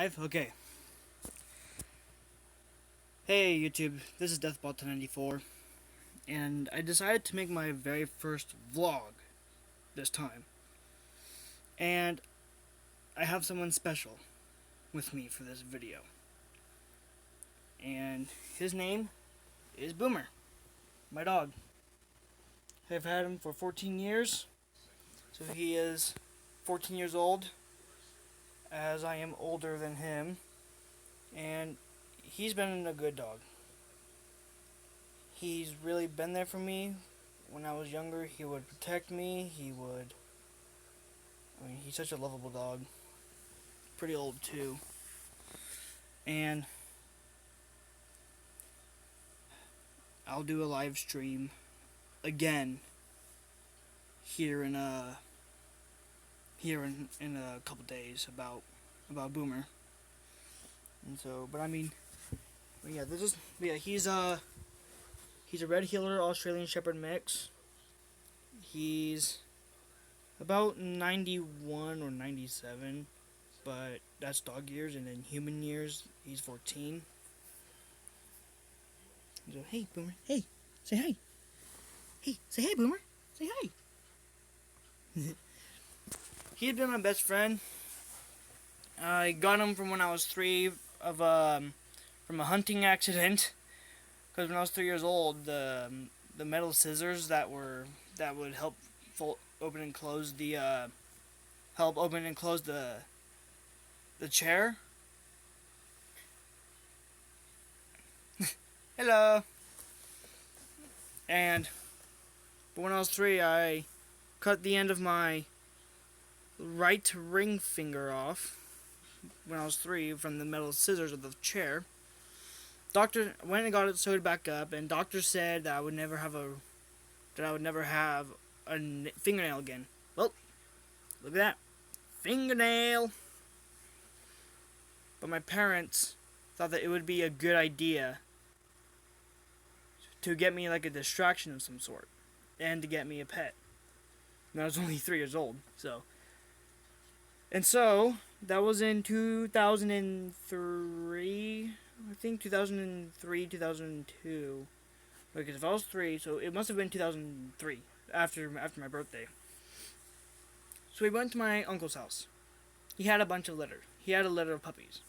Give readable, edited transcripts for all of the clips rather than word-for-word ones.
Live? Okay. Hey YouTube, this is Deathball1094, and I decided to make my very first vlog this time. And I have someone special with me for this video. And his name is Boomer, my dog. I've had him for 14 years, so he is 14 years old, as I am older than him, and he's been a good dog. He's really been there for me. When I was younger, he would protect me. He's such a lovable dog. Pretty old too. And I'll do a live stream again here in a couple days about Boomer. And so, he's a red heeler Australian Shepherd mix. He's about 91 or 97, but that's dog years, and in human years, he's 14. So, hey, Boomer, hey, say hi. Hey, say hey, Boomer, say hi. He's been my best friend. I got him from when I was 3 from a hunting accident. Because when I was 3 years old, the metal scissors that would help open and close the chair. Hello. But when I was 3, I cut the end of my right ring finger off when I was 3 from the metal scissors of the chair. Doctor went and got it sewed back up, and doctor said that I would never have a fingernail again. Well, look at that fingernail. But my parents thought that it would be a good idea to get me like a distraction of some sort, and to get me a pet. And I was only 3 years old, so that was in 2003. I think 2003, 2002. Because if I was 3, so it must have been 2003, after my birthday. So we went to my uncle's house. He had a bunch of litter. He had a litter of puppies.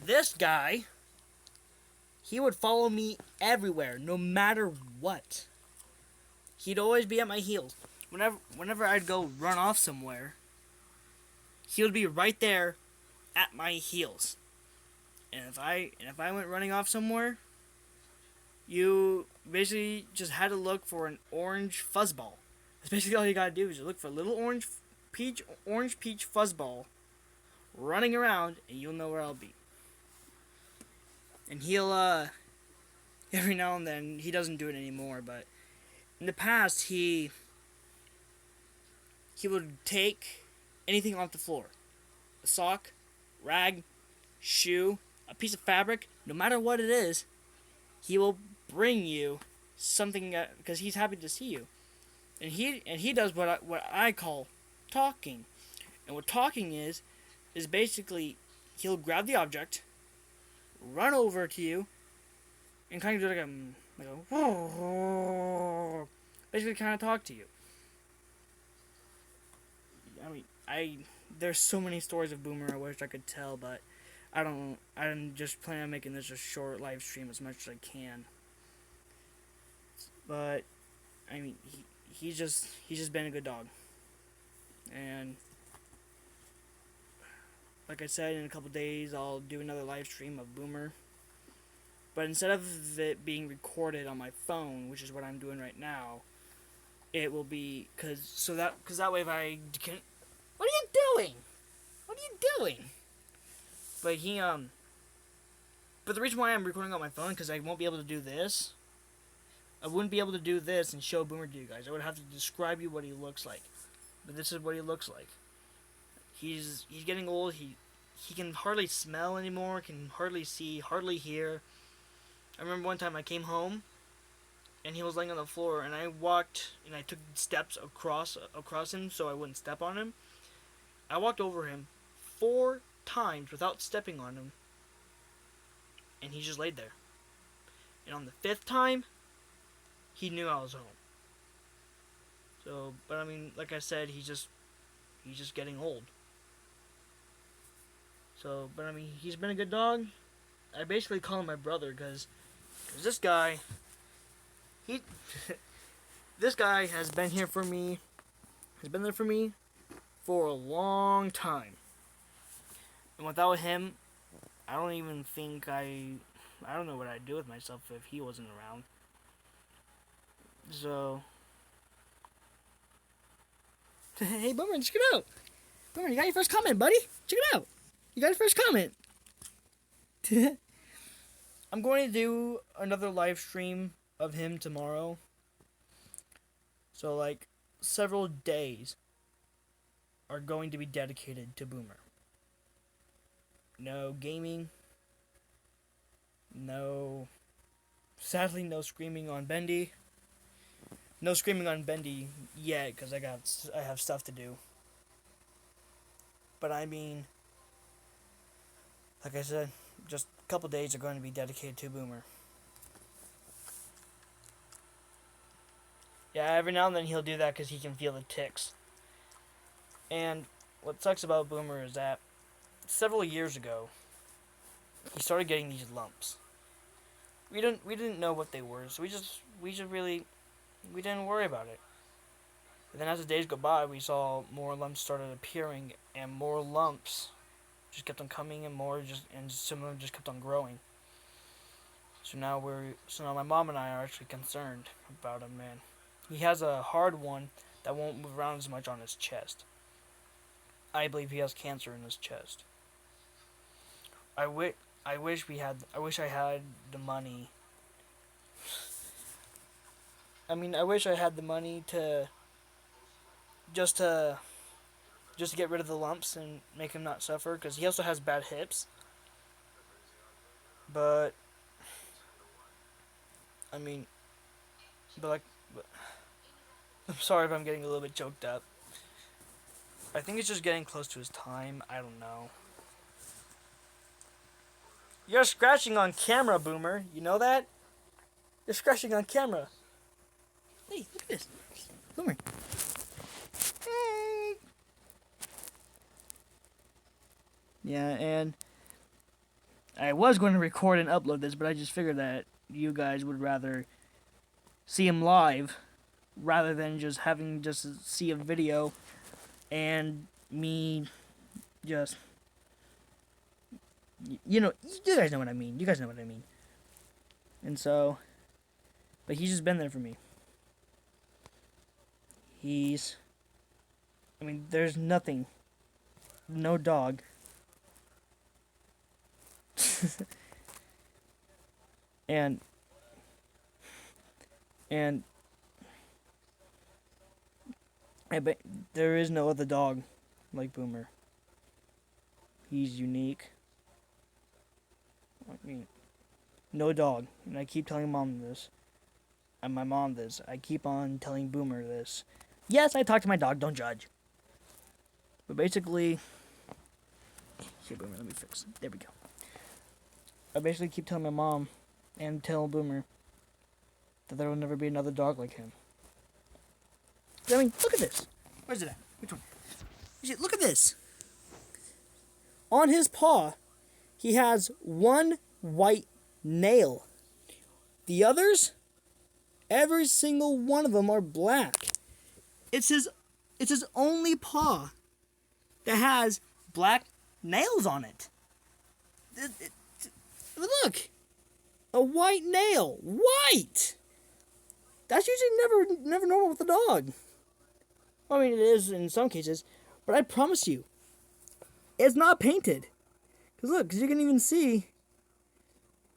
This guy, he would follow me everywhere, no matter what. He'd always be at my heels. Whenever I'd go run off somewhere, he would be right there at my heels. And if I went running off somewhere, you basically just had to look for an orange fuzzball. That's basically all you gotta do, is just look for a little orange peach fuzzball running around, and you'll know where I'll be. And he'll every now and then, he doesn't do it anymore, but in the past he would take anything off the floor. A sock, rag, shoe, a piece of fabric, no matter what it is, he will bring you something, because he's happy to see you. And he does what I call talking. And what talking is basically he'll grab the object, run over to you, and kind of do like a basically kind of talk to you. There's so many stories of Boomer I wish I could tell, but I'm just planning on making this a short live stream as much as I can. But he's just been a good dog. And like I said, in a couple days I'll do another live stream of Boomer. But instead of it being recorded on my phone, which is what I'm doing right now, it will be because that way if I can. What are you doing? What are you doing? But but the reason why I'm recording on my phone, because I won't be able to do this. I wouldn't be able to do this and show Boomer to you guys. I would have to describe you what he looks like. But this is what he looks like. He's getting old. He can hardly smell anymore. Can hardly see, hardly hear. I remember one time I came home, and he was laying on the floor, and I walked and I took steps across him so I wouldn't step on him. I walked over him 4 times without stepping on him, and he just laid there. And on the 5th time, he knew I was home. So, but I mean, like I said, he's just getting old. So, but I mean, he's been a good dog. I basically call him my brother because this guy, this guy has been here for me, has been there for me for a long time. And without him, I don't even think I don't know what I'd do with myself if he wasn't around. So, hey Boomer, check it out. Boomer, you got your first comment, buddy. Check it out. You got your first comment. I'm going to do another live stream of him tomorrow. So, like, several days are going to be dedicated to Boomer. No gaming. Sadly, no screaming on Bendy. No screaming on Bendy yet, because I have stuff to do. But I mean, like I said, just a couple days are going to be dedicated to Boomer. Yeah, every now and then he'll do that because he can feel the ticks. And what sucks about Boomer is that several years ago, he started getting these lumps. We didn't know what they were, so we didn't worry about it. And then as the days go by, we saw more lumps started appearing, and more lumps just kept on coming, and some of them just kept on growing. So now my mom and I are actually concerned about him, man. He has a hard one that won't move around as much on his chest. I believe he has cancer in his chest. I wish I had the money. I mean, I wish I had the money to just to get rid of the lumps and make him not suffer, because he also has bad hips. But I mean, I'm sorry if I'm getting a little bit choked up. I think it's just getting close to his time. I don't know. You're scratching on camera, Boomer. You know that? You're scratching on camera. Hey, look at this. Boomer. Hey. Yeah, and I was going to record and upload this, but I just figured that you guys would rather see him live rather than just having see a video and me just, you guys know what I mean. You guys know what I mean. And so, but he's just been there for me. There's nothing, no dog. and I bet there is no other dog like Boomer. He's unique. I mean, no dog. And I keep telling Mom this. And my mom this. I keep on telling Boomer this. Yes, I talk to my dog. Don't judge. But basically, here, Boomer, let me fix it. There we go. I basically keep telling my mom and tell Boomer that there will never be another dog like him. I mean, look at this. Where's it at? Which one? Look at this. On his paw, he has one white nail. The others, every single one of them are black. It's his only paw that has black nails on it. Look, a white nail, white. That's usually never normal with a dog. I mean, it is in some cases, but I promise you, it's not painted. Because you can even see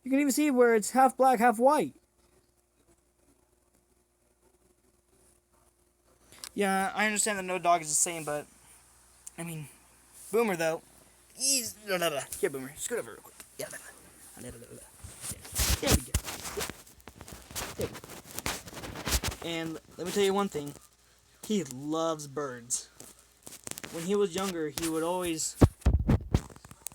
where it's half black, half white. Yeah, I understand that no dog is the same, but I mean, Boomer though, he's here. Boomer, scoot over real quick. Yeah, there we go. Yeah. There we go. And let me tell you one thing. He loves birds. When he was younger, he would always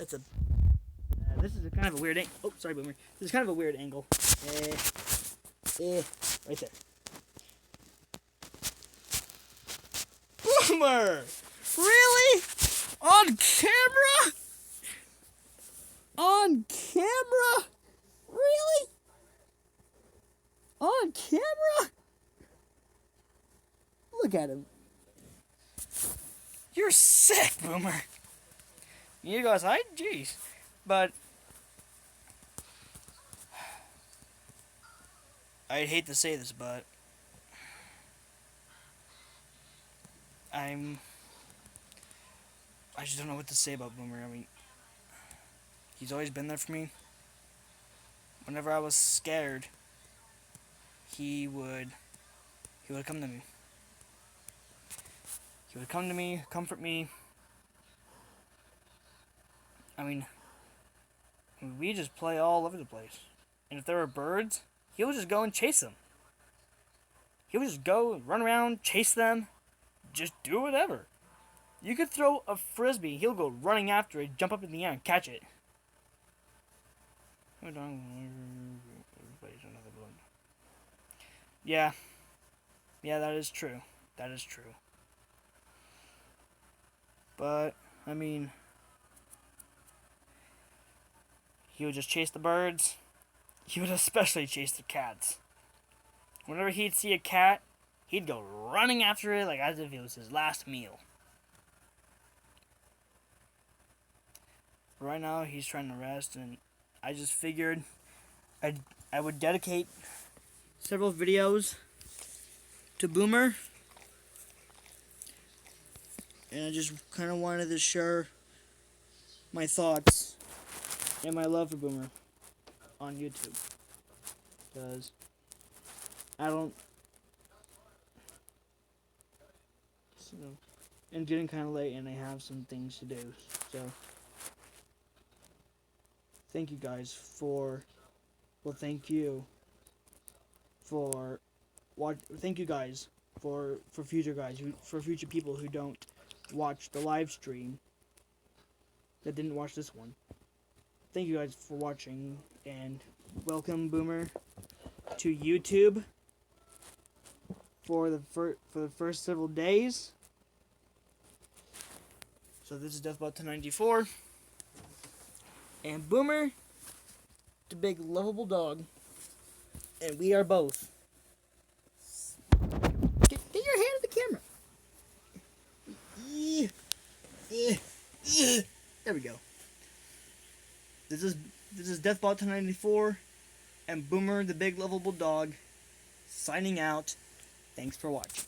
That's a. This is a kind of a weird angle. Oh, sorry, Boomer. This is kind of a weird angle. Right there. Boomer! Really? On camera? On camera? Really? On camera? Look at him. You're sick, Boomer. You guys, jeez. But I'd hate to say this, but I just don't know what to say about Boomer. I mean, he's always been there for me. Whenever I was scared, he would come to me. He would come to me, comfort me. I mean, we just play all over the place. And if there were birds, he would just go and chase them. He would just go, run around, chase them, just do whatever. You could throw a frisbee, he'll go running after it, jump up in the air and catch it. Yeah. Yeah, that is true. That is true. But, I mean, he would just chase the birds. He would especially chase the cats. Whenever he'd see a cat, he'd go running after it like as if it was his last meal. Right now, he's trying to rest, and I just figured I would dedicate several videos to Boomer. And I just kind of wanted to share my thoughts and my love for Boomer on YouTube. Because I don't... So, it's getting kind of late and I have some things to do. So, thank you guys for... Well, thank you for... Thank you guys for future guys, for future people who don't watch the live stream, that didn't watch this one. Thank you guys for watching, and welcome Boomer to YouTube for the first several days. So this is Deathbot 1094, and Boomer, the big lovable dog, and we are both. Get your hand on the camera. There we go. This is Deathbot 1094 and Boomer the big lovable dog signing out. Thanks for watching.